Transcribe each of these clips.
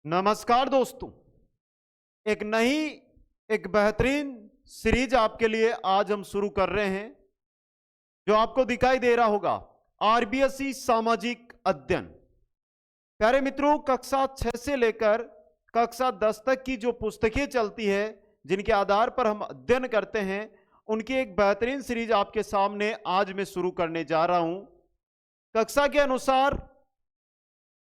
नमस्कार दोस्तों, एक नई एक बेहतरीन सीरीज आपके लिए आज हम शुरू कर रहे हैं। जो आपको दिखाई दे रहा होगा आरबीएसई सामाजिक अध्ययन। प्यारे मित्रों, कक्षा 6 से लेकर कक्षा 10 तक की जो पुस्तकें चलती है, जिनके आधार पर हम अध्ययन करते हैं, उनकी एक बेहतरीन सीरीज आपके सामने आज मैं शुरू करने जा रहा हूं। कक्षा के अनुसार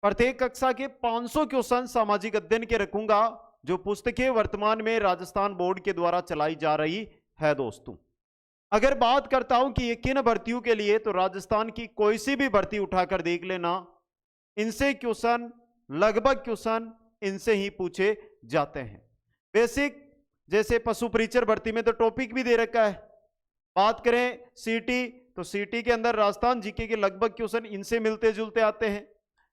प्रत्येक कक्षा के 500 क्वेश्चन सामाजिक अध्ययन के रखूंगा, जो पुस्तकें वर्तमान में राजस्थान बोर्ड के द्वारा चलाई जा रही है। दोस्तों, अगर बात करता हूं कि ये किन भर्तियों के लिए, तो राजस्थान की कोई सी भी भर्ती उठाकर देख लेना, इनसे क्वेश्चन लगभग क्वेश्चन इनसे ही पूछे जाते हैं। बेसिक जैसे पशु परीक्षक भर्ती में तो टॉपिक भी दे रखा है। बात करें सीटी, तो सीटी के अंदर राजस्थान जीके के लगभग क्वेश्चन इनसे मिलते जुलते आते हैं।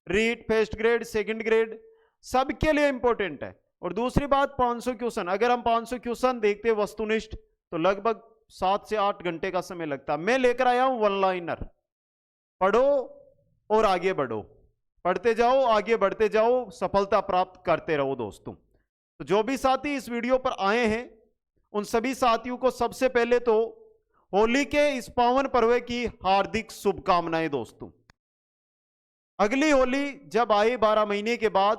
REET first grade second grade सबके लिए इंपॉर्टेंट है। और दूसरी बात 500 क्वेश्चन, अगर हम 500 क्वेश्चन देखते हैं वस्तुनिष्ठ, तो लगभग 7 से 8 घंटे का समय लगता है। मैं लेकर आया हूं वन लाइनर, पढ़ो और आगे बढ़ो, पढ़ते जाओ आगे बढ़ते जाओ, सफलता प्राप्त करते रहो। दोस्तों, तो जो भी साथी इस वीडियो पर आए हैं, उन सभी साथियों को सबसे पहले तो होली के इस पावन पर्व की हार्दिक शुभकामनाएं। दोस्तों, अगली होली जब आए 12 महीने के बाद,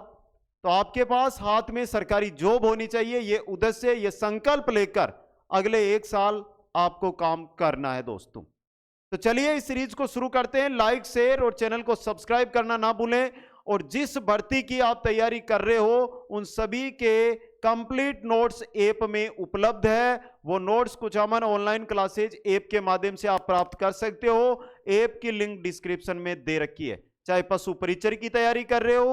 तो आपके पास हाथ में सरकारी जॉब होनी चाहिए। ये उद्देश्य, ये संकल्प लेकर अगले 1 साल आपको काम करना है। दोस्तों, तो चलिए इस सीरीज को शुरू करते हैं। लाइक शेयर और चैनल को सब्सक्राइब करना ना भूलें। और जिस भर्ती की आप तैयारी कर रहे हो, उन सभी के कंप्लीट नोट्स ऐप में उपलब्ध है। वो नोट्स कुछ अमन ऑनलाइन क्लासेज ऐप के माध्यम से आप प्राप्त कर सकते हो। ऐप की लिंक डिस्क्रिप्शन में दे रखी है। चाहे पशु परीक्षक की तैयारी कर रहे हो,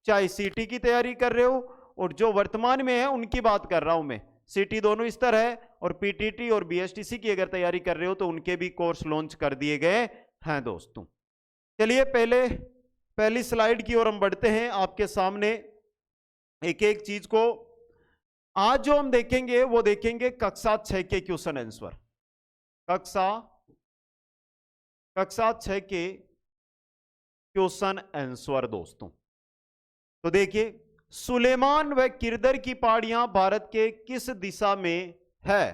चाहे सीटी की तैयारी कर रहे हो, और जो वर्तमान में है उनकी बात कर रहा हूं मैं। सीटी दोनों स्तर है, और पीटीटी और बीएसटीसी की अगर तैयारी कर रहे हो तो उनके भी कोर्स लॉन्च कर दिए गए हैं। दोस्तों, चलिए पहली स्लाइड की ओर हम बढ़ते हैं। आपके सामने एक एक चीज को आज जो हम देखेंगे वो देखेंगे कक्षा 6 के क्वेश्चन आंसर। कक्षा 6 के क्वेश्चन आंसर। दोस्तों, तो देखिए, सुलेमान व किरदर की पहाड़ियां भारत के किस दिशा में है?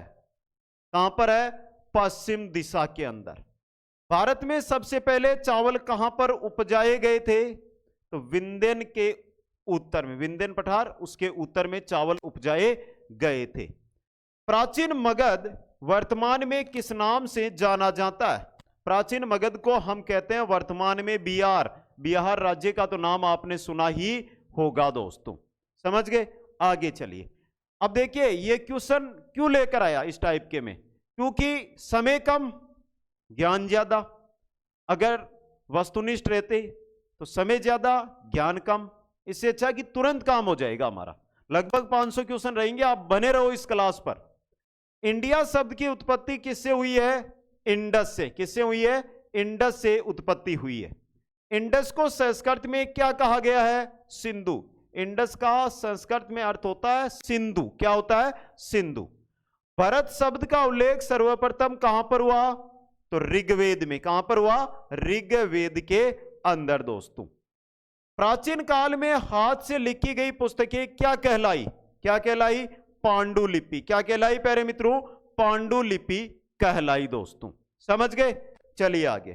कहां पर है? पश्चिम दिशा के अंदर। भारत में सबसे पहले चावल कहां पर उपजाए गए थे? तो विंध्यन के उत्तर में, विंध्यन पठार, उसके उत्तर में चावल उपजाए गए थे। प्राचीन मगध वर्तमान में किस नाम से जाना जाता है? प्राचीन मगध को हम कहते हैं वर्तमान में बिहार राज्य का तो नाम आपने सुना ही होगा। दोस्तों, समझ गए? आगे चलिए। अब देखिए, ये क्वेश्चन क्यों लेकर आया इस टाइप के में? क्योंकि समय कम ज्ञान ज्यादा। अगर वस्तुनिष्ठ रहते तो समय ज्यादा ज्ञान कम। इससे अच्छा कि तुरंत काम हो जाएगा हमारा। लगभग 500 क्वेश्चन रहेंगे, आप बने रहो इस क्लास पर। इंडिया शब्द की उत्पत्ति किससे हुई है? इंडस से। किससे हुई है? इंडस से उत्पत्ति हुई है। इंडस को संस्कृत में क्या कहा गया है? सिंधु। इंडस का संस्कृत में अर्थ होता है सिंधु। क्या होता है? सिंधु। भरत शब्द का उल्लेख सर्वप्रथम कहां पर हुआ? तो ऋग्वेद में। कहां पर हुआ? ऋग्वेद के अंदर। दोस्तों, प्राचीन काल में हाथ से लिखी गई पुस्तकें क्या कहलाई? क्या कहलाई? पांडुलिपि। क्या कहलाई प्यारे मित्रों? पांडुलिपि कहलाई। दोस्तों, समझ गए? चलिए आगे।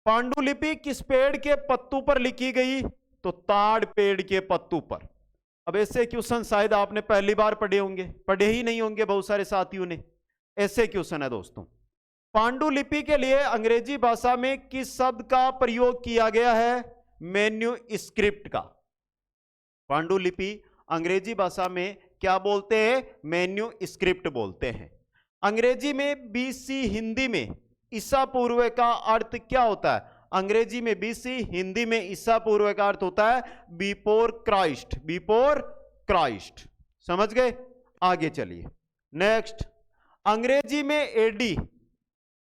पांडुलिपि किस पेड़ के पत्तों पर लिखी गई? तो ताड़ पेड़ के पत्तों पर। अब ऐसे क्वेश्चन शायद आपने पहली बार पढ़े होंगे, पढ़े ही नहीं होंगे बहुत सारे साथियों ने। ऐसे क्वेश्चन है। दोस्तों, पांडुलिपि के लिए अंग्रेजी भाषा में किस शब्द का प्रयोग किया गया है? मैन्युस्क्रिप्ट का। पांडुलिपि अंग्रेजी भाषा में क्या बोलते हैं? मैन्युस्क्रिप्ट बोलते हैं। अंग्रेजी में बीसी, हिंदी में ईसा पूर्व का अर्थ क्या होता है? अंग्रेजी में बीसी, हिंदी में ईसा पूर्व का अर्थ होता है बिफोर क्राइस्ट। Before Christ. समझ गए? आगे चलिए। नेक्स्ट, अंग्रेजी में एडी,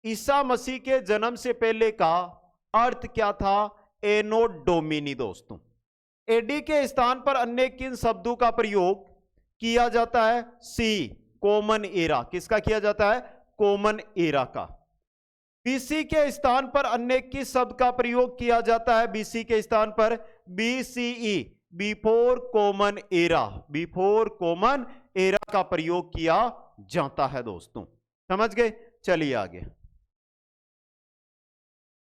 ईसा मसीह के जन्म से पहले का अर्थ क्या था? एनो डोमिनी। दोस्तों, एडी के स्थान पर अन्य किन शब्दों का प्रयोग किया जाता है? सी, कॉमन एरा। किसका किया जाता है? कॉमन एरा का। बीसी के स्थान पर अन्य किस शब्द का प्रयोग किया जाता है? बीसी के स्थान पर BCE, before common era, before common era का प्रयोग किया जाता है दोस्तों। समझ गए? चलिए आगे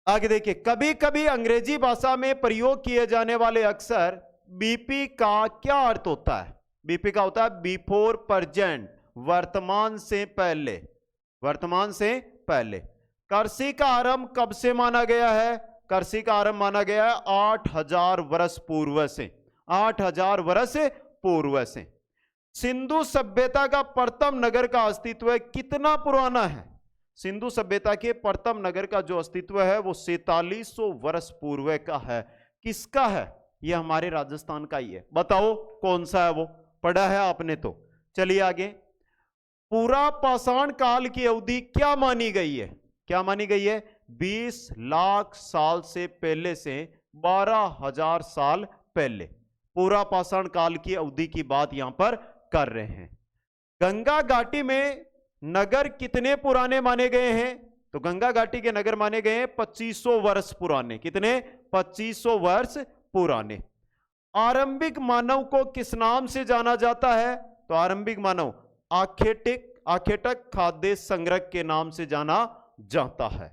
आगे देखिए, कभी कभी अंग्रेजी भाषा में प्रयोग किए जाने वाले अक्षर बीपी का क्या अर्थ होता है? बीपी का होता है बिफोर प्रेजेंट, वर्तमान से पहले, वर्तमान से पहले। करसी का आरंभ कब से माना गया है? करसी का आरंभ माना गया है 8000 वर्ष पूर्व से, 8000 वर्ष पूर्व से। सिंधु सभ्यता का प्रथम नगर का अस्तित्व कितना पुराना है? सिंधु सभ्यता के प्रथम नगर का जो अस्तित्व है वो 4700 वर्ष पूर्व का है। किसका है? यह हमारे राजस्थान का ही है। बताओ कौन सा है वो? पढ़ा है आपने तो। चलिए आगे, पूरा पाषाण काल की अवधि क्या मानी गई है? क्या मानी गई है? 20 लाख साल से पहले से 12,000 साल पहले, पूरा पाषाण काल की अवधि की बात यहां पर कर रहे हैं। गंगा घाटी में नगर कितने पुराने माने गए हैं? तो गंगा घाटी के नगर माने गए हैं 2500 वर्ष पुराने। कितने? 2500 वर्ष पुराने। आरंभिक मानव को किस नाम से जाना जाता है? तो आरंभिक मानव आखेटक खाद्य संग्रह के नाम से जाना जाता है।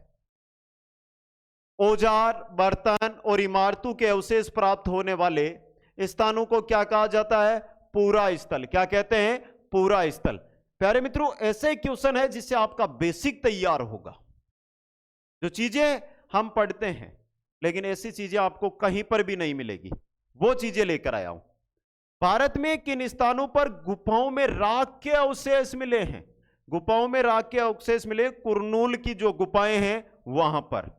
औजार, बर्तन और इमारतों के अवशेष प्राप्त होने वाले स्थानों को क्या कहा जाता है? पूरा स्थल। क्या कहते हैं? पूरा स्थल। प्यारे मित्रों, ऐसे क्वेश्चन है जिससे आपका बेसिक तैयार होगा। जो चीजें हम पढ़ते हैं लेकिन ऐसी चीजें आपको कहीं पर भी नहीं मिलेगी, वो चीजें लेकर आया हूं। भारत में किन स्थानों पर गुफाओं में राख के अवशेष मिले हैं? गुफाओं में राख के अवशेष मिले, कुरनूल की जो गुफाएं हैं वहां पर।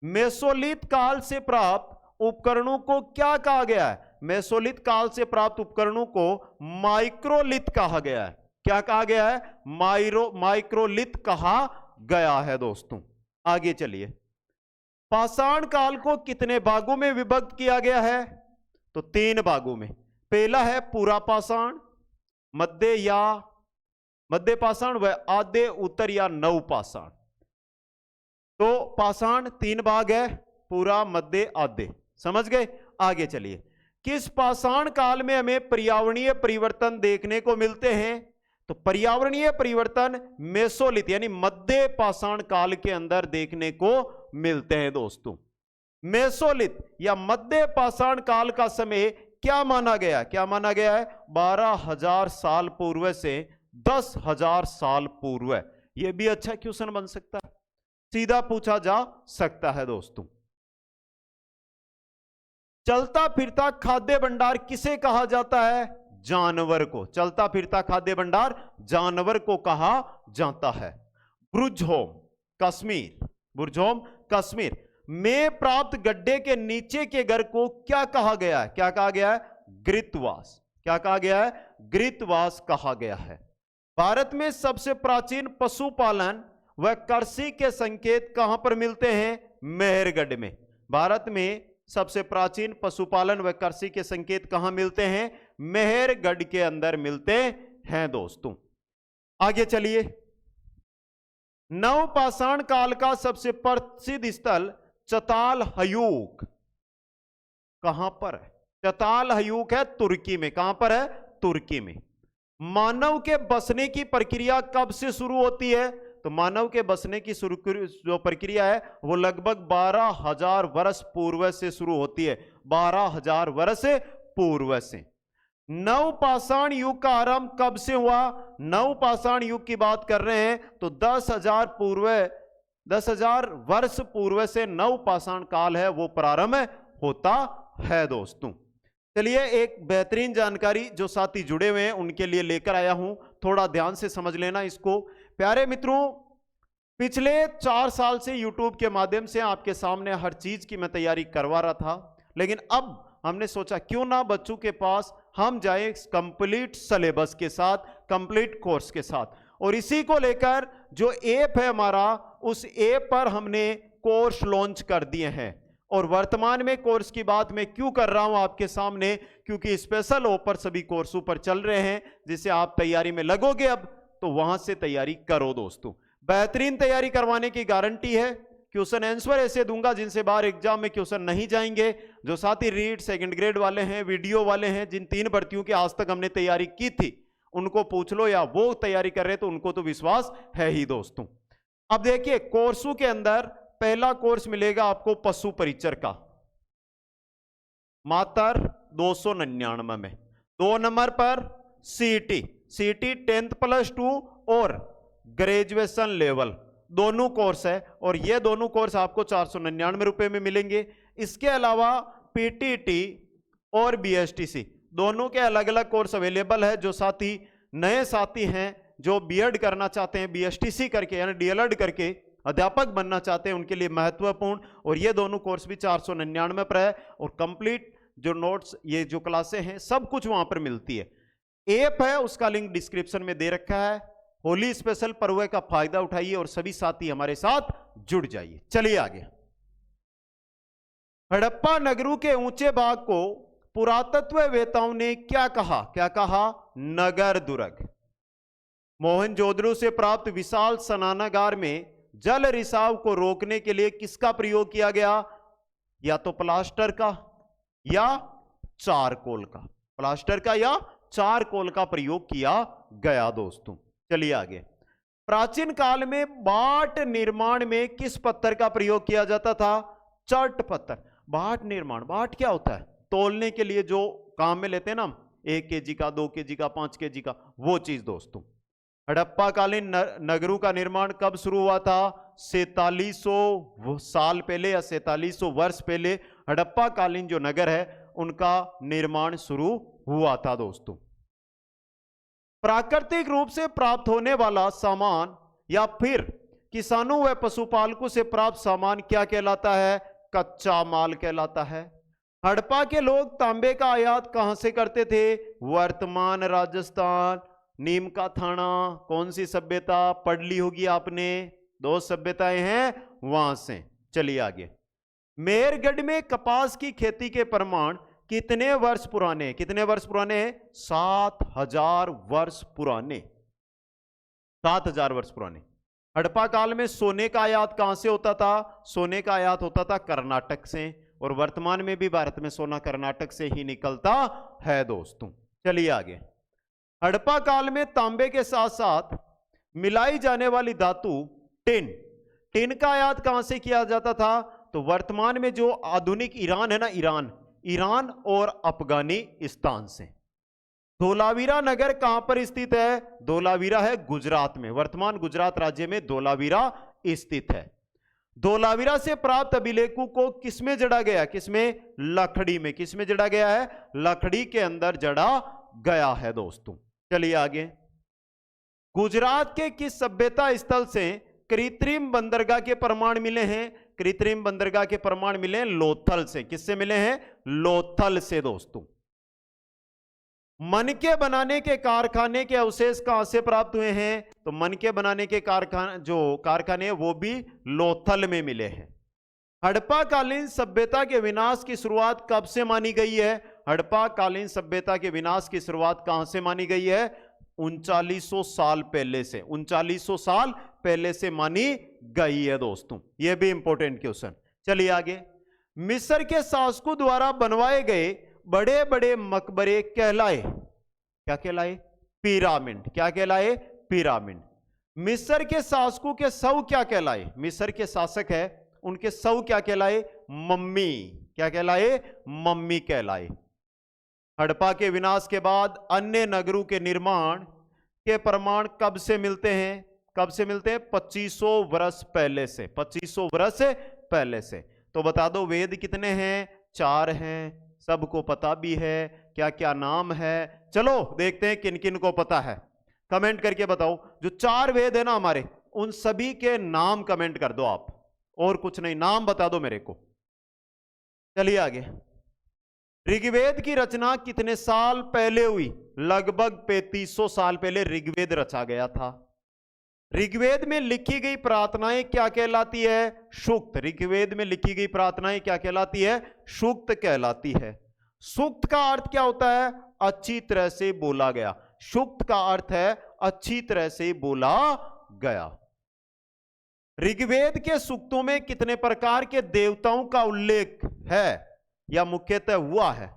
मेसोलिथ काल से प्राप्त उपकरणों को क्या कहा गया है? मेसोलिथ काल से प्राप्त उपकरणों को माइक्रोलिथ कहा गया है। क्या कहा गया है? माइक्रोलिथ कहा गया है दोस्तों। आगे चलिए, पाषाण काल को कितने भागों में विभक्त किया गया है? तो 3 भागों में। पहला है पूरा पाषाण, मध्य पाषाण व आधे उत्तर या नव पाषाण। तो पाषाण 3 भाग है, पूरा, मध्य, आधे। समझ गए? आगे चलिए, किस पाषाण काल में हमें पर्यावरणीय परिवर्तन देखने को मिलते हैं? तो पर्यावरणीय परिवर्तन मेसोलिथ यानी मध्य पाषाण काल के अंदर देखने को मिलते हैं दोस्तों। मेसोलिथ या मध्य पाषाण काल का समय क्या माना गया? क्या माना गया है? 12,000 साल पूर्व से 10,000 साल पूर्व। यह भी अच्छा क्वेश्चन बन सकता है, सीधा पूछा जा सकता है दोस्तों। चलता फिरता खाद्य भंडार किसे कहा जाता है? जानवर को। चलता फिरता खाद्य भंडार जानवर को कहा जाता है। ब्रुजहोम कश्मीर, ब्रुजहोम कश्मीर में प्राप्त गड्ढे के नीचे के घर को क्या कहा गया है? क्या कहा गया है? घृतवास। क्या कहा गया है? घृतवास कहा गया है। भारत में सबसे प्राचीन पशुपालन व कृषि के संकेत कहां पर मिलते हैं? मेहरगढ़ में। भारत में सबसे प्राचीन पशुपालन व कृषि के संकेत कहां मिलते हैं? मेहरगढ़ के अंदर मिलते हैं दोस्तों। आगे चलिए, नवपाषाण काल का सबसे प्रसिद्ध स्थल चताल हयूक कहां पर है? चताल हयूक है तुर्की में। कहां पर है? तुर्की में। मानव के बसने की प्रक्रिया कब से शुरू होती है? तो मानव के बसने की जो प्रक्रिया है वो लगभग 12,000 वर्ष पूर्व से शुरू होती है। 12,000 वर्ष पूर्व से। नवपाषाण युग का आरंभ कब से हुआ? नवपाषाण युग की बात कर रहे हैं तो 10,000 वर्ष पूर्व से नवपाषाण काल है वो प्रारंभ होता है दोस्तों। चलिए, एक बेहतरीन जानकारी जो साथी जुड़े हुए हैं उनके लिए लेकर आया हूं, थोड़ा ध्यान से समझ लेना इसको। प्यारे मित्रों, पिछले 4 साल से YouTube के माध्यम से आपके सामने हर चीज की मैं तैयारी करवा रहा था, लेकिन अब हमने सोचा क्यों ना बच्चों के पास हम जाए कंप्लीट सिलेबस के साथ, कंप्लीट कोर्स के साथ। और इसी को लेकर जो ऐप है हमारा, उस ऐप पर हमने कोर्स लॉन्च कर दिए हैं। और वर्तमान में कोर्स की बात मैं क्यों कर रहा हूं आपके सामने? क्योंकि स्पेशल ऑफर सभी कोर्सों पर चल रहे हैं, जिससे आप तैयारी में लगोगे अब तो वहां से तैयारी करो दोस्तों। बेहतरीन तैयारी करवाने की गारंटी है। क्वेश्चन आंसर ऐसे दूंगा जिनसे बाहर एग्जाम में क्वेश्चन नहीं जाएंगे। जो साथी रीड सेकंड ग्रेड वाले हैं, वीडियो वाले हैं, जिन 3 भर्तियों की आज तक हमने तैयारी की थी उनको पूछ लो, या वो तैयारी कर रहे तो उनको तो विश्वास है ही दोस्तों। अब देखिए कोर्सों के अंदर पहला कोर्स मिलेगा आपको पशु परिचर का, मात्र 299 में। 2 नंबर पर सीईटी 10th+2 और ग्रेजुएशन लेवल दोनों कोर्स है, और ये दोनों कोर्स आपको 499 रुपए में मिलेंगे। इसके अलावा पीटीटी और बीएसटीसी दोनों के अलग अलग कोर्स अवेलेबल है। जो साथी नए साथी हैं जो बीएड करना चाहते हैं, बीएसटीसी करके यानी डीएलएड करके अध्यापक बनना चाहते हैं, उनके लिए महत्वपूर्ण, और ये दोनों कोर्स भी 499 पर है। और कंप्लीट जो नोट्स, ये जो क्लासें हैं, सब कुछ वहां पर मिलती है। ऐप है उसका लिंक डिस्क्रिप्शन में दे रखा है। होली स्पेशल पर्व का फायदा उठाइए और सभी साथी हमारे साथ जुड़ जाइए। चलिए आगे। हड़प्पा नगरों के ऊंचे भाग को पुरातत्ववेताओं ने क्या कहा? क्या कहा? नगर दुर्ग। मोहनजोदड़ो से प्राप्त विशाल स्नानागार में जल रिसाव को रोकने के लिए किसका प्रयोग किया गया? या तो प्लास्टर का या चारकोल का। प्लास्टर का या चारकोल का प्रयोग किया गया दोस्तों। चलिए आगे। प्राचीन काल में बाट निर्माण में किस पत्थर का प्रयोग किया जाता था? चट पत्थर। बाट निर्माण, बाट क्या होता है? तोलने के लिए जो काम में लेते हैं ना, 1 केजी का, 2 केजी का, 5 केजी का, वो चीज दोस्तों। हड़प्पा कालीन नगरों का निर्माण कब शुरू हुआ था? 4700 साल पहले या 4700 वर्ष पहले हड़प्पा कालीन जो नगर है उनका निर्माण शुरू हुआ था दोस्तों। प्राकृतिक रूप से प्राप्त होने वाला सामान या फिर किसानों व पशुपालकों से प्राप्त सामान क्या कहलाता है? कच्चा माल कहलाता है। हड़प्पा के लोग तांबे का आयात कहां से करते थे? वर्तमान राजस्थान। नीम का थाना कौन सी सभ्यता? पढ़ ली होगी आपने, 2 सभ्यताएं हैं वहां से। चलिए आगे। मेहरगढ़ में कपास की खेती के प्रमाण कितने वर्ष पुराने? कितने वर्ष पुराने हैं? 7000 वर्ष पुराने। 7000 वर्ष पुराने। हड़प्पा काल में सोने का आयात कहां से होता था? सोने का आयात होता था कर्नाटक से, और वर्तमान में भी भारत में सोना कर्नाटक से ही निकलता है दोस्तों। चलिए आगे। हड़प्पा काल में तांबे के साथ साथ मिलाई जाने वाली धातु टिन का आयात कहां से किया जाता था? तो वर्तमान में जो आधुनिक ईरान है ना, ईरान और अफगानिस्तान से। धोलावीरा नगर कहां पर स्थित है? धोलावीरा है गुजरात में। वर्तमान गुजरात राज्य में धोलावीरा स्थित है। धोलावीरा से प्राप्त अभिलेखों को किसमें जड़ा गया? किसमें? लकड़ी में। किसमें जड़ा गया है? लकड़ी के अंदर जड़ा गया है दोस्तों। चलिए आगे। गुजरात के किस सभ्यता स्थल से कृत्रिम बंदरगाह के प्रमाण मिले हैं? कृत्रिम बंदरगाह के प्रमाण मिले हैं लोथल से। किससे मिले हैं? लोथल से दोस्तों। मनके बनाने के कारखाने के अवशेष कहां से प्राप्त हुए हैं? तो मनके बनाने के कारखाने हैं वो भी लोथल में मिले हैं। हड़प्पा कालीन सभ्यता के विनाश की शुरुआत कब से मानी गई है? हड़प्पा कालीन सभ्यता के विनाश की शुरुआत कहां से मानी गई है? 3900 साल पहले से। 3900 साल पहले से मानी गई है दोस्तों। यह भी इंपॉर्टेंट क्वेश्चन। चलिए आगे। मिस्र के शासकों द्वारा बनवाए गए बड़े बड़े मकबरे कहलाए? क्या कहलाए? पिरामिड। क्या कहलाए? पिरामिड। मिस्र के शासकों के शव क्या कहलाए? मिस्र के शासक है उनके शव क्या कहलाए? मम्मी। क्या कहलाए? मम्मी कहलाए। हड़प्पा के विनाश के बाद अन्य नगरों के निर्माण के प्रमाण कब से मिलते हैं? कब से मिलते हैं? 2500 वर्ष पहले से। 2500 वर्ष पहले से। तो बता दो वेद कितने हैं? 4 हैं। सबको पता भी है। क्या क्या नाम है? चलो देखते हैं किन किन को पता है। कमेंट करके बताओ। जो 4 वेद है ना हमारे, उन सभी के नाम कमेंट कर दो आप, और कुछ नहीं, नाम बता दो मेरे को। चलिए आगे। ऋग्वेद की रचना कितने साल पहले हुई? लगभग 3500 साल पहले ऋग्वेद रचा गया था। ऋग्वेद में लिखी गई प्रार्थनाएं क्या कहलाती है? सूक्त। ऋग्वेद में लिखी गई प्रार्थनाएं क्या कहलाती है? सूक्त कहलाती है। सूक्त का अर्थ क्या होता है? अच्छी तरह से बोला गया। सूक्त का अर्थ है अच्छी तरह से बोला गया। ऋग्वेद के सूक्तों में कितने प्रकार के देवताओं का उल्लेख है या मुख्यतः हुआ है?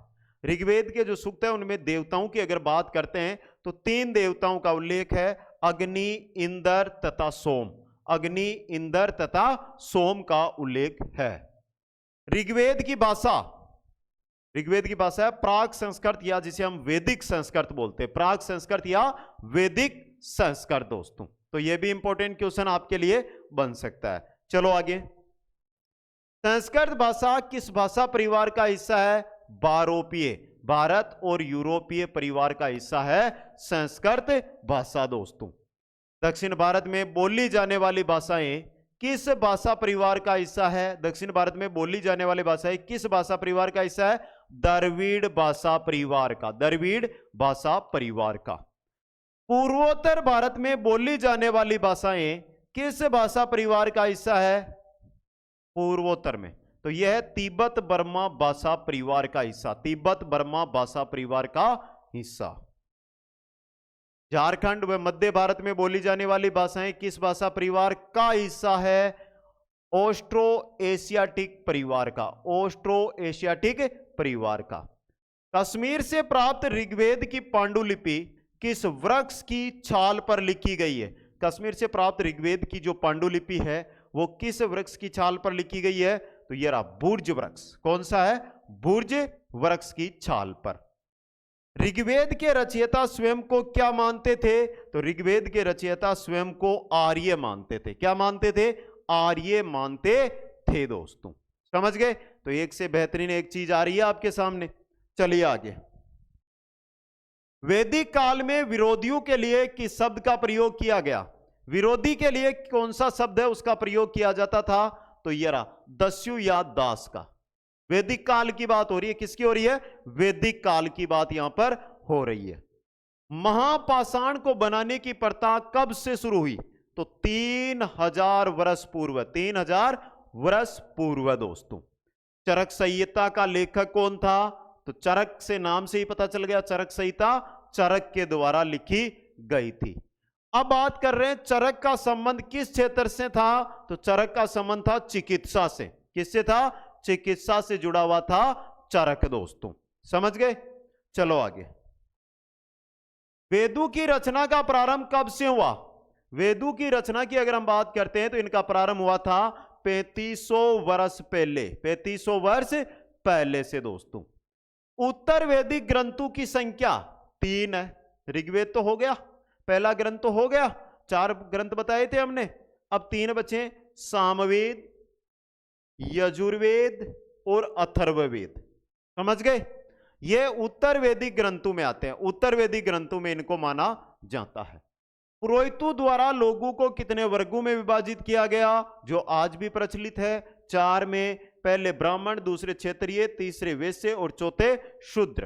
ऋग्वेद के जो सूक्त है उनमें देवताओं की अगर बात करते हैं तो 3 देवताओं का उल्लेख है, अग्नि, इंद्र तथा सोम। अग्नि, इंद्र तथा सोम का उल्लेख है। ऋग्वेद की भाषा है प्राक संस्कृत या जिसे हम वैदिक संस्कृत बोलते हैं, प्राक संस्कृत या वैदिक संस्कृत दोस्तों। तो यह भी इंपॉर्टेंट क्वेश्चन आपके लिए बन सकता है। चलो आगे। संस्कृत भाषा किस भाषा परिवार का हिस्सा है? बारोपीय, भारत और यूरोपीय परिवार का हिस्सा है संस्कृत भाषा दोस्तों। दक्षिण भारत में बोली जाने वाली भाषाएं किस भाषा परिवार का हिस्सा है? दक्षिण भारत में बोली जाने वाली भाषाएं किस भाषा परिवार का हिस्सा है? द्रविड़ भाषा परिवार का, द्रविड़ भाषा परिवार का। पूर्वोत्तर भारत में बोली जाने वाली भाषाएं किस भाषा परिवार का हिस्सा है? पूर्वोत्तर में तो यह है तिब्बत बर्मा भाषा परिवार का हिस्सा, तिब्बत बर्मा भाषा परिवार का हिस्सा। झारखंड व मध्य भारत में बोली जाने वाली भाषाएं किस भाषा परिवार का हिस्सा है? ऑस्ट्रो एशियाटिक परिवार का, ऑस्ट्रो एशियाटिक परिवार का। कश्मीर से प्राप्त ऋग्वेद की पांडुलिपि किस वृक्ष की छाल पर लिखी गई है? कश्मीर से प्राप्त ऋग्वेद की जो पांडुलिपि है वो किस वृक्ष की छाल पर लिखी गई है? तो ये रहा भुर्ज वृक्ष। कौन सा है? भुर्ज वृक्ष की छाल पर। ऋग्वेद के रचयिता स्वयं को क्या मानते थे? तो ऋग्वेद के रचयिता स्वयं को आर्य मानते थे। क्या मानते थे? आर्य मानते थे दोस्तों। समझ गए? तो एक से बेहतरीन एक चीज आ रही है आपके सामने। चलिए आगे। वैदिक काल में विरोधियों के लिए किस शब्द का प्रयोग किया गया? विरोधी के लिए कौन सा शब्द है उसका प्रयोग किया जाता था? तो ये रहा दस्यु या दास का। वैदिक काल की बात हो रही है, किसकी हो रही है? वैदिक काल की बात यहां पर हो रही है। महापाषाण को बनाने की प्रथा कब से शुरू हुई? तो 3000 वर्ष पूर्व, 3000 वर्ष पूर्व दोस्तों। चरक संहिता का लेखक कौन था? तो चरक से नाम से ही पता चल गया, चरक संहिता चरक के द्वारा लिखी गई थी। अब बात कर रहे हैं चरक का संबंध किस क्षेत्र से था? तो चरक का संबंध था चिकित्सा से। किससे था? चिकित्सा से जुड़ा हुआ था चरक दोस्तों। समझ गए? चलो आगे। वेदों की रचना का प्रारंभ कब से हुआ? वेदों की रचना की अगर हम बात करते हैं तो इनका प्रारंभ हुआ था 3500 वर्ष पहले, 3500 वर्ष पहले से दोस्तों। उत्तर वैदिक ग्रंथों की संख्या 3 है। ऋग्वेद तो हो गया, पहला ग्रंथ तो हो गया, 4 ग्रंथ बताए थे हमने। अब 3 बचे, सामवेद, यजुर्वेद और अथर्ववेद। समझ गए? ये उत्तर वैदिक ग्रंथों में आते हैं, उत्तर वैदिक ग्रंथों में इनको माना जाता है। पुरोहितों द्वारा लोगों को कितने वर्गों में विभाजित किया गया? जो आज भी प्रचलित है 4 में। पहले ब्राह्मण, दूसरे क्षत्रिय, तीसरे वैश्य और चौथे शूद्र।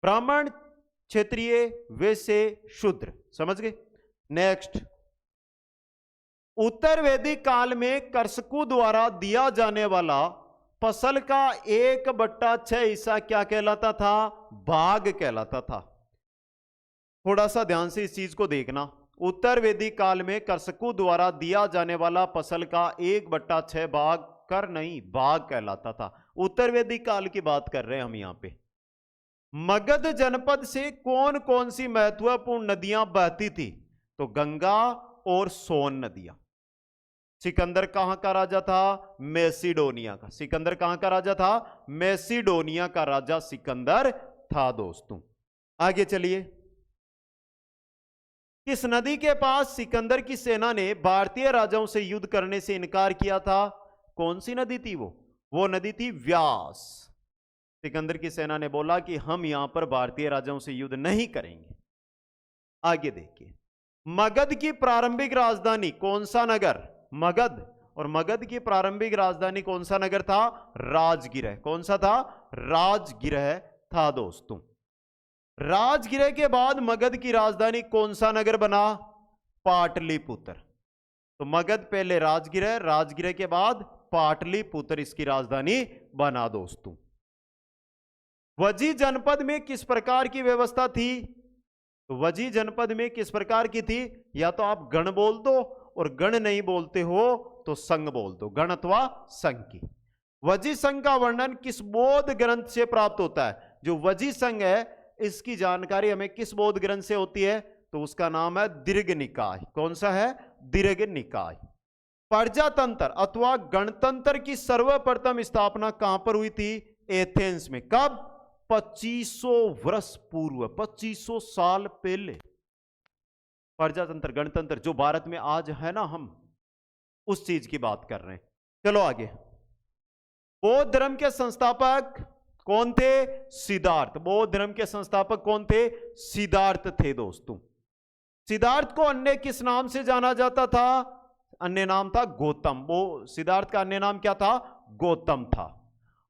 ब्राह्मण, क्षत्रिय, वैश्य, शूद्र। समझ गए? नेक्स्ट। उत्तर वैदिक काल में कर्षकों द्वारा दिया जाने वाला फसल का 1/6 हिस्सा क्या कहलाता था? भाग कहलाता था। थोड़ा सा ध्यान से इस चीज को देखना। उत्तर वैदिक काल में कर्षकों द्वारा दिया जाने वाला फसल का 1/6 भाग, कर नहीं, भाग कहलाता था। उत्तर वैदिक काल की बात कर रहे हैं हम यहां पे। मगध जनपद से कौन कौन सी महत्वपूर्ण नदियां बहती थी? तो गंगा और सोन नदियां। सिकंदर कहां का राजा था? मैसिडोनिया का। सिकंदर कहां का राजा था? मैसिडोनिया का राजा सिकंदर था दोस्तों। आगे चलिए। किस नदी के पास सिकंदर की सेना ने भारतीय राजाओं से युद्ध करने से इनकार किया था? कौन सी नदी थी वो? वो नदी थी व्यास। सिकंदर की सेना ने बोला कि हम यहां पर भारतीय राजाओं से युद्ध नहीं करेंगे। आगे देखिए। मगध की प्रारंभिक राजधानी कौन सा नगर? मगध। और मगध की प्रारंभिक राजधानी कौन सा नगर था? राजगिरह। कौन सा था? राजगिरह था दोस्तों। राजगिरह के बाद मगध की राजधानी कौन सा नगर बना? पाटलिपुत्र। तो मगध पहले राजगिरह, राजगिरह के बाद पाटलिपुत्र इसकी राजधानी बना दोस्तों। वजी जनपद में किस प्रकार की व्यवस्था थी? तो वजी जनपद में किस प्रकार की थी? या तो आप गण बोल दो, और गण नहीं बोलते हो तो संघ बोल दो, गण अथवा संघ की। वजी संघ का वर्णन किस बौद्ध ग्रंथ से प्राप्त होता है? जो वजी संघ है इसकी जानकारी हमें किस बौद्ध ग्रंथ से होती है? तो उसका नाम है दीर्घ निकाय। कौन सा है? दीर्घ निकाय। प्रजातंत्र अथवा गणतंत्र की सर्वप्रथम स्थापना कहां पर हुई थी? एथेंस में। कब? 2500 वर्ष पूर्व, 2500 साल पहले। प्रजातंत्र गणतंत्र जो भारत में आज है ना, हम उस चीज की बात कर रहे हैं। चलो आगे। बौद्ध धर्म के संस्थापक कौन थे? सिद्धार्थ। बौद्ध धर्म के संस्थापक कौन थे? सिद्धार्थ थे दोस्तों। सिद्धार्थ को अन्य किस नाम से जाना जाता था? अन्य नाम था गौतम। वो सिद्धार्थ का अन्य नाम क्या था? गौतम था।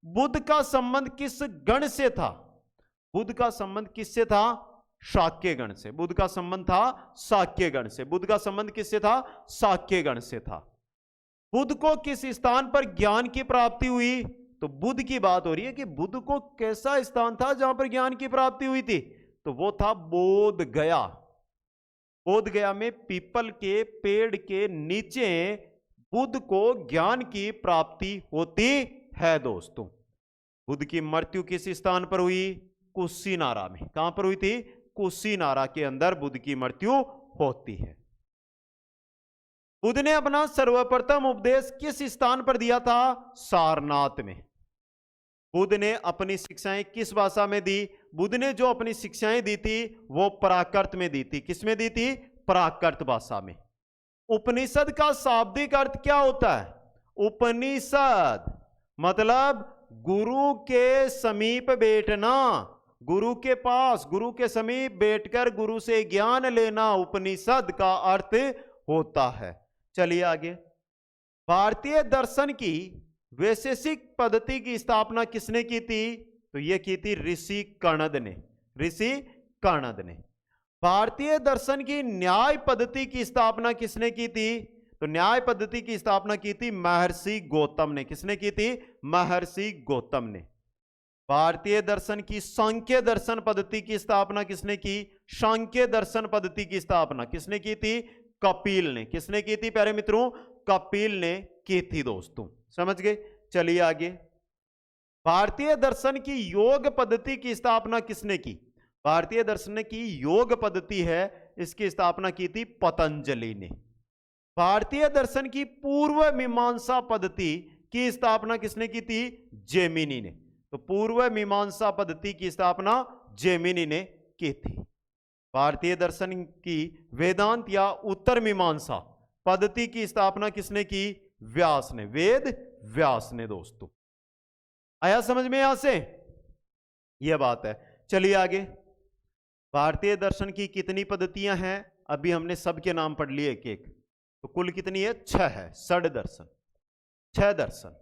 बुद्ध का संबंध किस गण से था? बुद्ध का संबंध किससे था? शाक्य गण से। बुद्ध का संबंध था शाक्य गण से। बुद्ध का संबंध किससे था? शाक्य गण से था। बुद्ध को किस स्थान पर ज्ञान की प्राप्ति हुई? तो बुद्ध की बात हो रही है कि बुद्ध को कैसा स्थान था जहां पर ज्ञान की प्राप्ति हुई थी? तो वो था बोध गया। बोध गया में पीपल के पेड़ के नीचे बुद्ध को ज्ञान की प्राप्ति होती है दोस्तों। बुद्ध की मृत्यु किस स्थान पर हुई? कुशीनारा में। कहां पर हुई थी? कुशीनारा के अंदर बुद्ध की मृत्यु होती है। बुद्ध ने अपना सर्वप्रथम उपदेश किस स्थान पर दिया था? सारनाथ में। बुद्ध ने अपनी शिक्षाएं किस भाषा में दी? बुद्ध ने जो अपनी शिक्षाएं दी थी वो प्राकृत में दी थी। किस में दी थी? प्राकृत भाषा में। उपनिषद का शाब्दिक अर्थ क्या होता है? उपनिषद मतलब गुरु के समीप बैठना, गुरु के पास, गुरु के समीप बैठकर गुरु से ज्ञान लेना उपनिषद का अर्थ होता है। चलिए आगे। भारतीय दर्शन की वैशेषिक पद्धति की स्थापना किसने की थी? तो यह की थी ऋषि कणद ने। ऋषि कणद ने। भारतीय दर्शन की न्याय पद्धति की स्थापना किसने की थी? तो न्याय पद्धति की स्थापना की थी महर्षि गौतम ने। किसने की थी? महर्षि गौतम ने। भारतीय दर्शन की सांख्य दर्शन पद्धति की स्थापना किसने की? सांख्य दर्शन पद्धति की स्थापना किसने की थी? कपिल ने। किसने की थी प्यारे मित्रों? कपिल ने की थी दोस्तों। समझ गए? चलिए आगे। भारतीय दर्शन की योग पद्धति की स्थापना किसने की? भारतीय दर्शन की योग पद्धति है, इसकी स्थापना की थी पतंजलि ने। भारतीय दर्शन की पूर्व मीमांसा पद्धति की स्थापना किसने की थी? जैमिनी ने। तो पूर्व मीमांसा पद्धति की स्थापना जैमिनी ने की थी। भारतीय दर्शन की वेदांत या उत्तर मीमांसा पद्धति की स्थापना किसने की? व्यास ने। वेद व्यास ने दोस्तों। आया समझ में यहां से? यह बात है। चलिए आगे। भारतीय दर्शन की कितनी पद्धतियां हैं? अभी हमने सबके नाम पढ़ लिए एक एक। तो कुल कितनी है? 6 है। षड दर्शन, 6 दर्शन।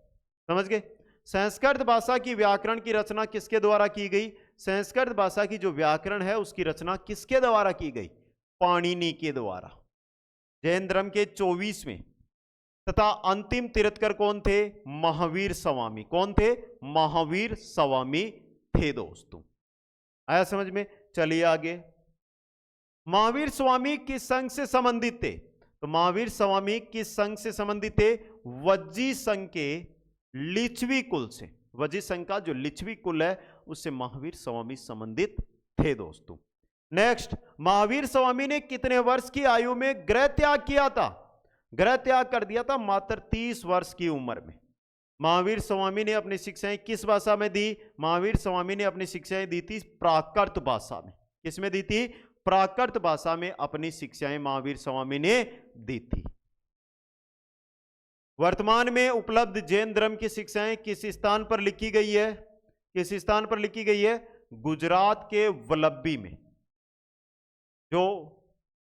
समझ गए? संस्कृत भाषा की व्याकरण की रचना किसके द्वारा की गई? संस्कृत भाषा की जो व्याकरण है उसकी रचना किसके द्वारा की गई? पाणिनि के द्वारा। जैन धर्म के 24वें तथा अंतिम तीर्थंकर कौन थे? महावीर स्वामी। कौन थे? महावीर स्वामी थे दोस्तों। आया समझ में? चलिए आगे। महावीर स्वामी किस संघ से संबंधित थे? तो महावीर स्वामी किस संघ से संबंधित थे? वज्जी संघ के लिच्छवी कुल से। वज्जी संघ का जो लिच्छवी कुल है उससे महावीर स्वामी संबंधित थे दोस्तों। नेक्स्ट, महावीर स्वामी ने कितने वर्ष की आयु में गृह त्याग किया था? गृह त्याग कर दिया था मात्र 30 वर्ष की उम्र में। महावीर स्वामी ने अपनी शिक्षाएं किस भाषा में दी? महावीर स्वामी ने अपनी शिक्षाएं दी थी प्राकृत भाषा में। किसमें दी थी? प्राकृत भाषा में अपनी शिक्षाएं महावीर स्वामी ने दी थी। वर्तमान में उपलब्ध जैन धर्म की शिक्षाएं किस स्थान पर लिखी गई है? किस स्थान पर लिखी गई है? गुजरात के वल्लभी में। जो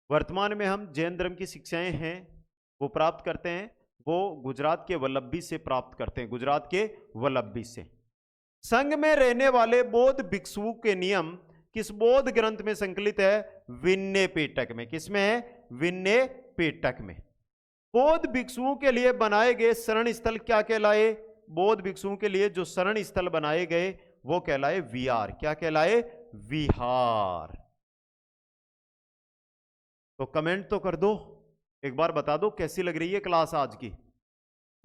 वर्तमान में हम जैन धर्म की शिक्षाएं हैं वो प्राप्त करते हैं, वो गुजरात के वल्लभी से प्राप्त करते हैं। गुजरात के वल्लभी से। संघ में रहने वाले बौद्ध भिक्षुओं के नियम किस बौद्ध ग्रंथ में संकलित है? विनय पिटक में। किसमें है? विनय पिटक में। बौद्ध भिक्षुओं के लिए बनाए गए शरण स्थल क्या कहलाए? बौद्ध भिक्षुओं के लिए जो शरण स्थल बनाए गए वो कहलाए विहार। क्या कहलाए? विहार। तो कमेंट तो कर दो, एक बार बता दो कैसी लग रही है क्लास आज की।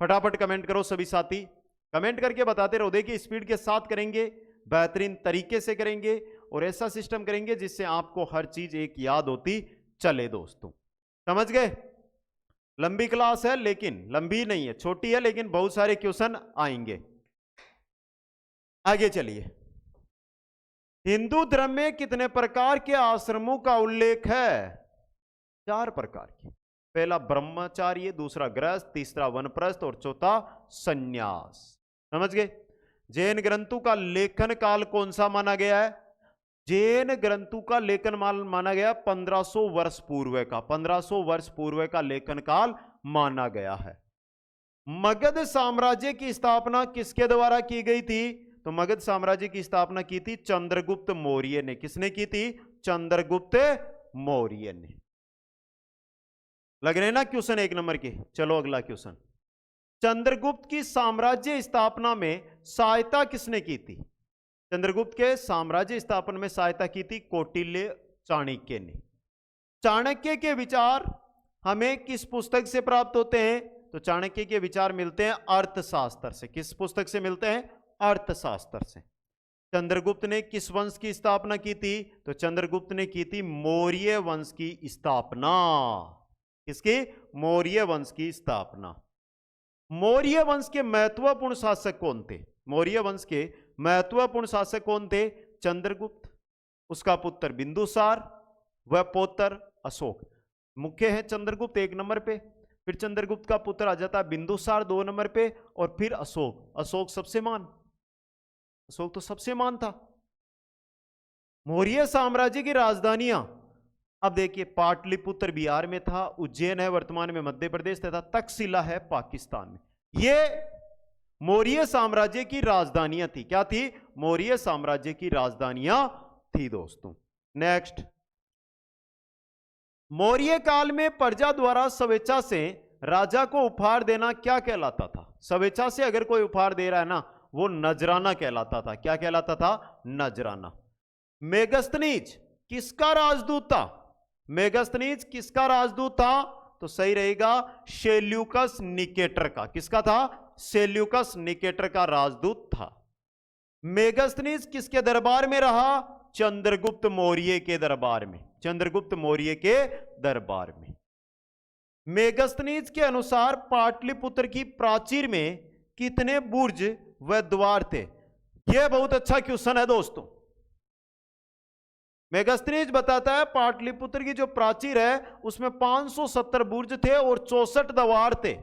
फटाफट कमेंट करो सभी साथी, कमेंट करके बताते रहो। देखिए स्पीड के साथ करेंगे, बेहतरीन तरीके से करेंगे और ऐसा सिस्टम करेंगे जिससे आपको हर चीज एक याद होती चले दोस्तों। समझ गए? लंबी क्लास है लेकिन लंबी नहीं है, छोटी है लेकिन बहुत सारे क्वेश्चन आएंगे। आगे चलिए। हिंदू धर्म में कितने प्रकार के आश्रमों का उल्लेख है? 4 प्रकार के। पहला ब्रह्मचार्य, दूसरा गृहस्थ, तीसरा वनप्रस्थ और चौथा संन्यास। समझ गए? जैन ग्रंथों का लेखन काल कौन सा माना गया है? जैन ग्रंथों का लेखन माना गया 1500 वर्ष पूर्व का, 1500 वर्ष पूर्व का लेखन काल माना गया है। मगध साम्राज्य की स्थापना किसके द्वारा की गई थी? तो मगध साम्राज्य की स्थापना की थी चंद्रगुप्त मौर्य ने। किसने की थी? चंद्रगुप्त मौर्य ने। लग रहे ना क्वेश्चन 1 नंबर के। चलो अगला क्वेश्चन। चंद्रगुप्त की साम्राज्य स्थापना में सहायता किसने की थी? चंद्रगुप्त के साम्राज्य स्थापना में सहायता की थी कौटिल्य चाणक्य ने। चाणक्य के विचार हमें किस पुस्तक से प्राप्त होते हैं? तो चाणक्य के विचार मिलते हैं अर्थशास्त्र से। किस पुस्तक से मिलते हैं? अर्थशास्त्र से। चंद्रगुप्त ने किस वंश की स्थापना की थी? तो चंद्रगुप्त ने की थी मौर्य वंश की स्थापना। किसकी? मौर्य वंश की स्थापना। मौर्य वंश के महत्वपूर्ण शासक कौन थे? मौर्य वंश के महत्वपूर्ण शासक कौन थे? चंद्रगुप्त, उसका पुत्र बिंदुसार, वह पौत्र अशोक। मुख्य है चंद्रगुप्त 1 नंबर पे, फिर चंद्रगुप्त का पुत्र आ जाता है बिंदुसार 2 नंबर पे, और फिर अशोक। अशोक सबसे मान, अशोक तो सबसे मान था। मौर्य साम्राज्य की राजधानियां, अब देखिए पाटलिपुत्र बिहार में था, उज्जैन है वर्तमान में मध्य प्रदेश, तथा तक्षशिला है पाकिस्तान में। ये मौर्य साम्राज्य की राजधानियां थी। क्या थी? मौर्य साम्राज्य की राजधानियां थी दोस्तों। नेक्स्ट, मौर्य काल में प्रजा द्वारा स्वेच्छा से राजा को उपहार देना क्या कहलाता था? स्वेच्छा से अगर कोई उपहार दे रहा है ना, वो नजराना कहलाता था। क्या कहलाता था? नजराना। मेगस्थनीज किसका राजदूत था? मेगस्थनीज किसका राजदूत था? तो सही रहेगा सेल्यूकस निकेटर का। किसका था? सेल्यूकस निकेटर का राजदूत था। मेगस्थनीज किसके दरबार में रहा? चंद्रगुप्त मौर्य के दरबार में। चंद्रगुप्त मौर्य के दरबार में। मेगस्थनीज के अनुसार पाटलिपुत्र की प्राचीर में कितने बुर्ज व द्वार थे? यह बहुत अच्छा क्वेश्चन है दोस्तों। मेगस्थनीज बताता है पाटलिपुत्र की जो प्राचीर है उसमें 570 बुर्ज थे और 64 द्वार थे।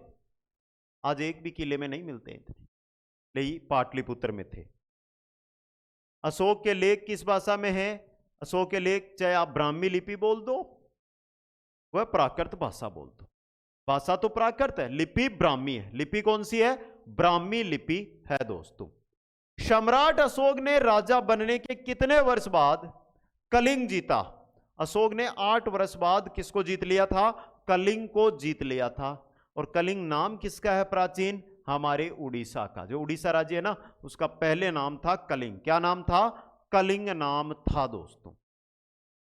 आज एक भी किले में नहीं मिलते इतने, लेकिन पाटलिपुत्र में थे। अशोक के लेख किस भाषा में है? अशोक के लेख चाहे आप ब्राह्मी लिपि बोल दो, वह प्राकृत भाषा बोल दो। भाषा तो प्राकृत है, लिपि ब्राह्मी है। लिपि कौन सी है? ब्राह्मी लिपि है दोस्तों। सम्राट अशोक ने राजा बनने के कितने वर्ष बाद कलिंग जीता? अशोक ने 8 वर्ष बाद किसको जीत लिया था? कलिंग को जीत लिया था। और कलिंग नाम किसका है प्राचीन? हमारे उड़ीसा का। जो उड़ीसा राज्य है ना, उसका पहले नाम था कलिंग। क्या नाम था? कलिंग नाम था दोस्तों।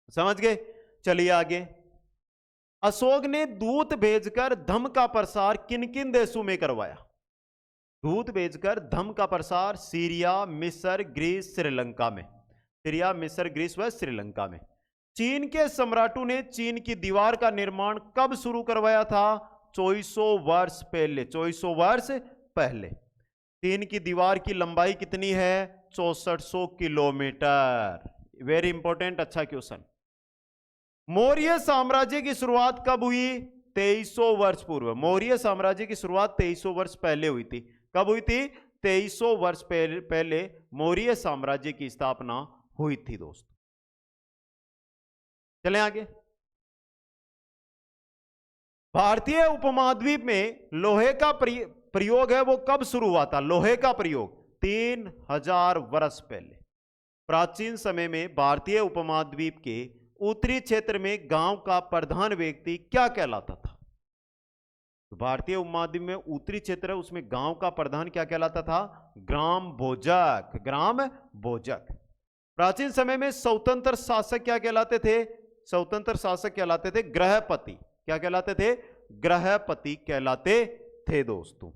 समझ गए? चलिए आगे। अशोक ने दूत भेजकर धम्म का प्रसार किन किन देशों में करवाया? दूत भेजकर धम्म का प्रसार सीरिया, मिस्र, ग्रीस, श्रीलंका में। सीरिया, मिस्र, ग्रीस व श्रीलंका में। चीन के सम्राटों ने चीन की दीवार का निर्माण कब शुरू करवाया था? 2400 वर्ष पहले। 2400 वर्ष पहले। चीन की दीवार की लंबाई कितनी है? 6400 किलोमीटर। वेरी इंपॉर्टेंट, अच्छा क्वेश्चन। मौर्य साम्राज्य की शुरुआत कब हुई? 2300 वर्ष पूर्व। मौर्य साम्राज्य की शुरुआत 2300 वर्ष पहले हुई थी। कब हुई थी? 2300 वर्ष पहले मौर्य साम्राज्य की स्थापना हुई थी दोस्तों। चलें आगे। भारतीय उपमहाद्वीप में लोहे का प्रयोग है वो कब शुरू हुआ था? लोहे का प्रयोग 3000 वर्ष पहले। प्राचीन समय में भारतीय उपमहाद्वीप के उत्तरी क्षेत्र में गांव का प्रधान व्यक्ति क्या कहलाता था? भारतीय उपमहाद्वीप में उत्तरी क्षेत्र है, उसमें गांव का प्रधान क्या कहलाता था? ग्राम भोजक। ग्राम भोजक। प्राचीन समय में स्वतंत्र शासक क्या कहलाते थे? स्वतंत्र शासक कहलाते थे गृहपति। क्या कहलाते थे? गृहपति कहलाते थे दोस्तों।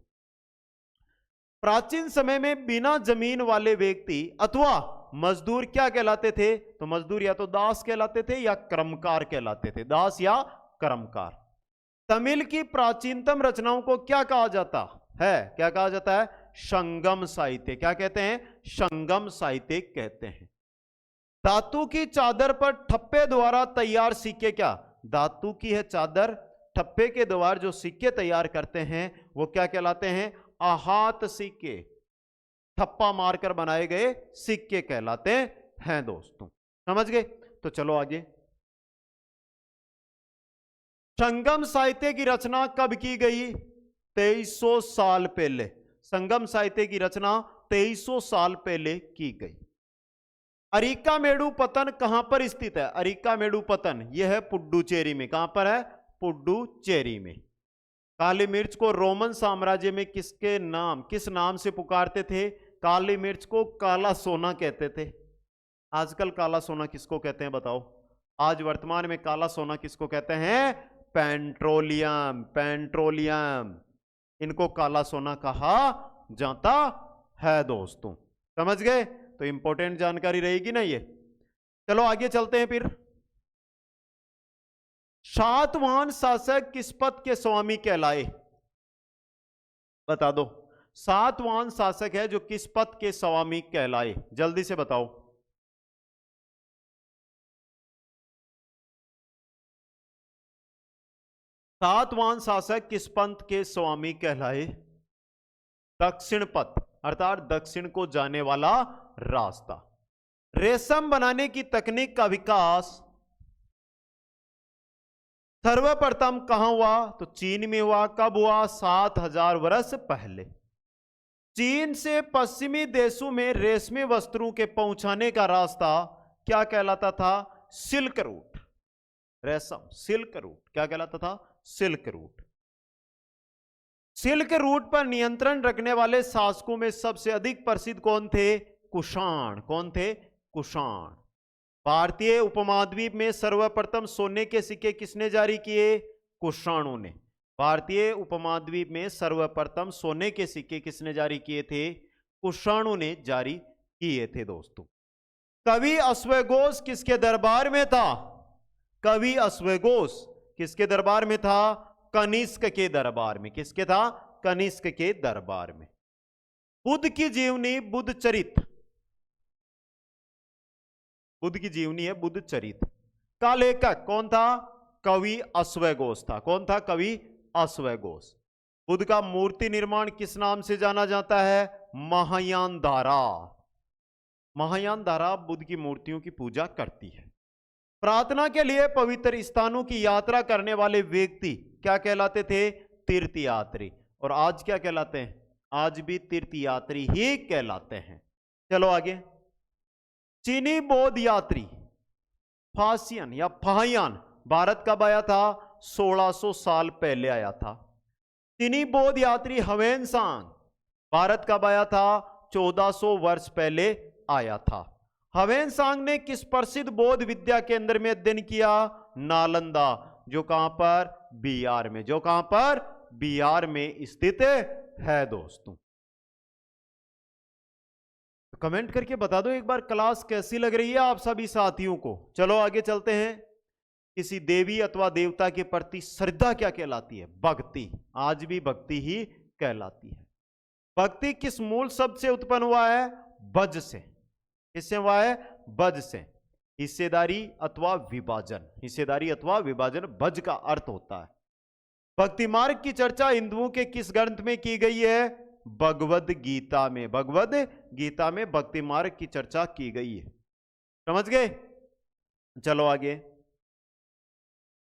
प्राचीन समय में बिना जमीन वाले व्यक्ति अथवा मजदूर क्या कहलाते थे? तो मजदूर या तो दास कहलाते थे या कर्मकार कहलाते थे, दास या कर्मकार। तमिल की प्राचीनतम रचनाओं को क्या कहा जाता है? क्या कहा जाता है? संगम साहित्य। क्या कहते हैं? संगम साहित्य कहते हैं। धातु की चादर पर ठप्पे द्वारा तैयार सिक्के, क्या धातु की है चादर, ठप्पे के द्वारा जो सिक्के तैयार करते हैं वो क्या कहलाते हैं? आहत सिक्के, ठप्पा मारकर बनाए गए सिक्के कहलाते हैं दोस्तों। समझ गए? तो चलो आगे। संगम साहित्य की रचना कब की गई? 2300 साल पहले। संगम साहित्य की रचना 2300 साल पहले की गई। अरिकामेडु पतन कहां पर स्थित है? अरिकामेडु पतन यह है पुडुचेरी में। कहां पर है? पुडुचेरी में। काली मिर्च को रोमन साम्राज्य में किस नाम से पुकारते थे? काली मिर्च को काला सोना कहते थे। आजकल काला सोना किसको कहते हैं बताओ? आज वर्तमान में काला सोना किसको कहते हैं? पेट्रोलियम। पेट्रोलियम, इनको काला सोना कहा जाता है दोस्तों। समझ गए? तो इंपॉर्टेंट जानकारी रहेगी ना ये। चलो आगे चलते हैं फिर। सातवाहन शासक किस पद के स्वामी कहलाए? बता दो। सातवाहन शासक है जो किस पद के स्वामी कहलाए? जल्दी से बताओ। सातवाहन शासक किस पंथ के स्वामी कहलाए? दक्षिण पथ, अर्थात दक्षिण को जाने वाला रास्ता। रेशम बनाने की तकनीक का विकास सर्वप्रथम कहां हुआ? तो चीन में हुआ। कब हुआ? 7000 वर्ष पहले। चीन से पश्चिमी देशों में रेशमी वस्त्रों के पहुंचाने का रास्ता क्या कहलाता था? Silk route. रेशम, सिल्क रूट क्या कहलाता था? Silk route. सिल्क रूट पर नियंत्रण रखने वाले शासकों में सबसे अधिक प्रसिद्ध कौन थे? कुषाण। कौन थे? कुषाण। भारतीय उपमहाद्वीप में सर्वप्रथम सोने के सिक्के किसने जारी किए? कुषाणों ने। भारतीय उपमहाद्वीप में सर्वप्रथम सोने के सिक्के किसने जारी किए थे? कुषाणों ने जारी किए थे दोस्तों। कवि अश्वघोष किसके दरबार में था? कवि अश्वघोष किसके दरबार में था? कनिष्क के दरबार में। किसके था? कनिष्क के दरबार में। बुद्ध की जीवनी बुद्ध चरित, बुद्ध की जीवनी है बुद्ध चरित का लेखक कौन था? कवि अश्वघोष था। कौन था? कवि अश्वघोष। बुद्ध का मूर्ति निर्माण किस नाम से जाना जाता है? महायान धारा। महायान धारा बुद्ध की मूर्तियों की पूजा करती है। प्रार्थना के लिए पवित्र स्थानों की यात्रा करने वाले व्यक्ति क्या कहलाते थे? तीर्थयात्री। और आज क्या कहलाते हैं? आज भी तीर्थयात्री ही कहलाते हैं। चलो आगे। चीनी बौद्ध यात्री फासियन या फाहियान भारत कब आया था? 1600 साल पहले आया था। चीनी बौद्ध यात्री ह्वेनसांग भारत कब आया था? 1400 वर्ष पहले आया था। ह्वेनसांग ने किस प्रसिद्ध बौद्ध विद्या केंद्र में अध्ययन किया? नालंदा, जो कहां पर? बिहार में। जो कहां पर? बिहार में स्थित है दोस्तों। तो कमेंट करके बता दो एक बार क्लास कैसी लग रही है आप सभी साथियों को। चलो आगे चलते हैं। किसी देवी अथवा देवता के प्रति श्रद्धा क्या कहलाती है? भक्ति। आज भी भक्ति ही कहलाती है। भक्ति किस मूल शब्द से उत्पन्न हुआ है? भज से। किससे हुआ है? भज से। हिस्सेदारी अथवा विभाजन। हिस्सेदारी अथवा विभाजन भज का अर्थ होता है। भक्ति मार्ग की चर्चा हिंदुओं के किस ग्रंथ में की गई है? भगवद गीता में। भगवद गीता में भक्ति मार्ग की चर्चा की गई है। समझ गए? चलो आगे।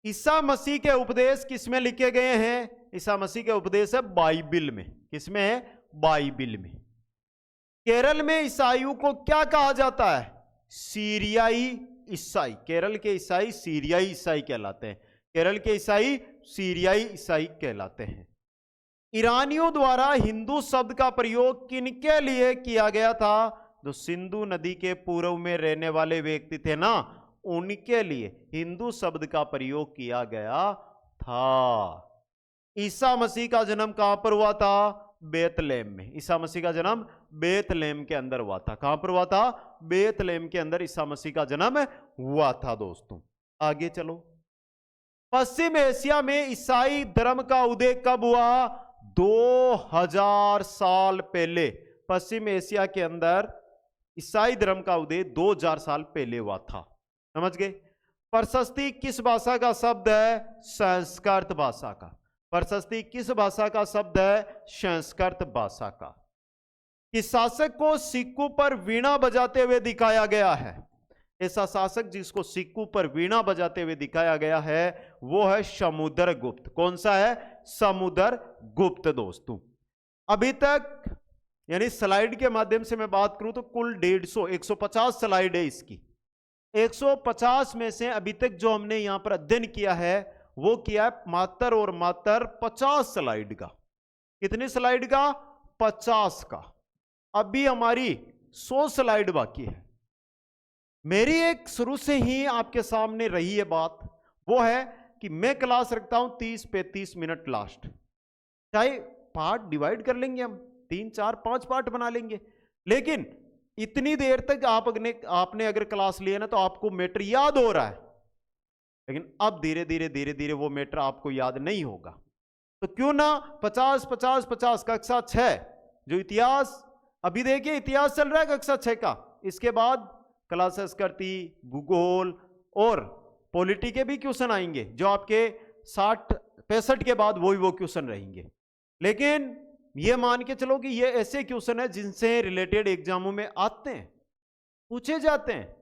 ईसा मसीह के उपदेश किसमें लिखे गए हैं? ईसा मसीह के उपदेश है बाइबिल में। किसमें है? बाइबिल में। केरल में ईसाइयों को क्या कहा जाता है? सीरियाई ईसाई। केरल के ईसाई सीरियाई ईसाई कहलाते हैं। केरल के ईसाई सीरियाई ईसाई कहलाते हैं। ईरानियों द्वारा हिंदू शब्द का प्रयोग किनके लिए किया गया था? जो सिंधु नदी के पूर्व में रहने वाले व्यक्ति थे ना, उनके लिए हिंदू शब्द का प्रयोग किया गया था। ईसा मसीह का जन्म कहां पर हुआ था? बेतलेहम में। ईसा मसीह का जन्म बेतलेहम के अंदर हुआ था। कहां पर हुआ था? बेतलेहम के अंदर ईसा मसीह का जन्म हुआ था दोस्तों। आगे चलो, पश्चिम एशिया में ईसाई धर्म का उदय कब हुआ? 2000 साल पहले पश्चिम एशिया के अंदर ईसाई धर्म का उदय 2000 साल पहले हुआ था। समझ गए? प्रशस्ति किस भाषा का शब्द है? संस्कृत भाषा का। प्रशस्ति किस भाषा का शब्द है? संस्कृत भाषा का। किस शासक को सिक्कू पर वीणा बजाते हुए दिखाया गया है? ऐसा शासक जिसको सिक्कू पर वीणा बजाते हुए दिखाया गया है वो है समुद्रगुप्त। कौन सा है? समुद्रगुप्त दोस्तों। अभी तक यानी स्लाइड के माध्यम से मैं बात करूं तो कुल 150 स्लाइड है इसकी। 150 में से अभी तक जो हमने यहां पर अध्ययन किया है वो किया है मात्र और मात्र 50 स्लाइड का। कितनी स्लाइड का? 50 का। अभी हमारी 100 स्लाइड बाकी है। मेरी एक शुरू से ही आपके सामने रही है बात, वो है कि मैं क्लास रखता हूं 30-35 मिनट लास्ट। चाहे पार्ट डिवाइड कर लेंगे, हम 3, 4, 5 पार्ट बना लेंगे, लेकिन इतनी देर तक आपने अगर क्लास लिया ना तो आपको मैटर याद हो रहा है। लेकिन अब धीरे धीरे वो मैटर आपको याद नहीं होगा। तो क्यों ना 50-50-50 कक्षा 6 जो इतिहास, अभी देखिए इतिहास चल रहा है कक्षा 6 का, इसके बाद कला संस्कृति, भूगोल और पॉलिटी के भी क्वेश्चन आएंगे जो आपके 60-65 के बाद वो क्वेश्चन रहेंगे। लेकिन ये मान के चलो कि ये ऐसे क्वेश्चन है जिनसे रिलेटेड एग्जामों में आते हैं, पूछे जाते हैं,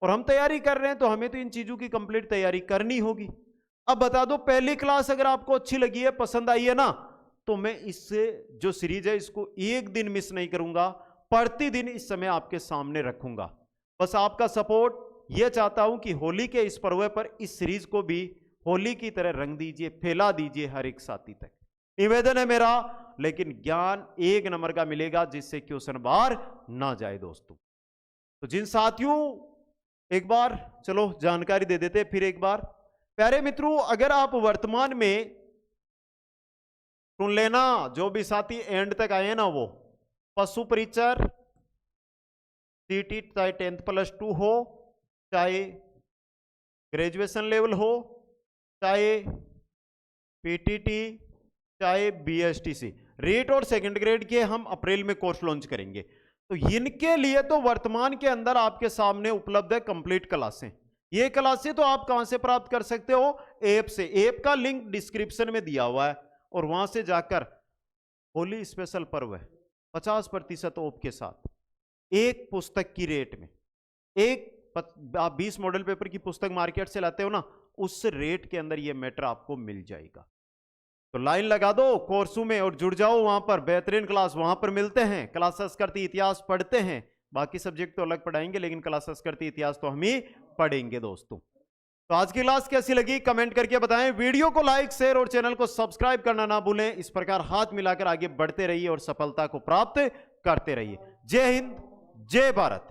और हम तैयारी कर रहे हैं तो हमें तो इन चीजों की कंप्लीट तैयारी करनी होगी। अब बता दो, पहली क्लास अगर आपको अच्छी लगी है, पसंद आई है ना, तो मैं इससे जो सीरीज है इसको एक दिन मिस नहीं करूंगा, प्रतिदिन इस समय आपके सामने रखूंगा। बस आपका सपोर्ट ये चाहता हूं कि होली के इस पर्व पर इस सीरीज को भी होली की तरह रंग दीजिए, फैला दीजिए हर एक साथी तक। निवेदन है मेरा, लेकिन ज्ञान 1 नंबर का मिलेगा जिससे क्वेश्चन बार ना जाए दोस्तों। तो जिन साथियों, एक बार चलो जानकारी दे देते फिर एक बार। प्यारे मित्रों, अगर आप वर्तमान में सुन लेना, जो भी साथी एंड तक आए ना, वो पशु परिचर सीटी चाहे 10+2 हो, चाहे ग्रेजुएशन लेवल हो, चाहे पीटीटी, चाहे बीएसटीसी, रेट और सेकंड ग्रेड के हम अप्रैल में कोर्स लॉन्च करेंगे। तो इनके लिए तो वर्तमान के अंदर आपके सामने उपलब्ध है कंप्लीट क्लासें। ये क्लासें तो आप कहां से प्राप्त कर सकते हो? ऐप से। ऐप का लिंक डिस्क्रिप्शन में दिया हुआ है, और वहां से जाकर होली स्पेशल पर्व है 50% ऑफ के साथ, एक पुस्तक की रेट में, आप 20 मॉडल पेपर की पुस्तक मार्केट से लाते हो ना, उस रेट के अंदर ये मैटर आपको मिल जाएगा। तो लाइन लगा दो कोर्सों में और जुड़ जाओ वहां पर। बेहतरीन क्लास वहां पर मिलते हैं। क्लास संस्कृति इतिहास पढ़ते हैं, बाकी सब्जेक्ट तो अलग पढ़ाएंगे, लेकिन क्लास संस्कृति इतिहास तो हम ही पढ़ेंगे दोस्तों। तो आज की क्लास कैसी लगी कमेंट करके बताएं। वीडियो को लाइक, शेयर और चैनल को सब्सक्राइब करना ना भूलें। इस प्रकार हाथ मिलाकर आगे बढ़ते रहिए और सफलता को प्राप्त करते रहिए। जय हिंद, जय भारत।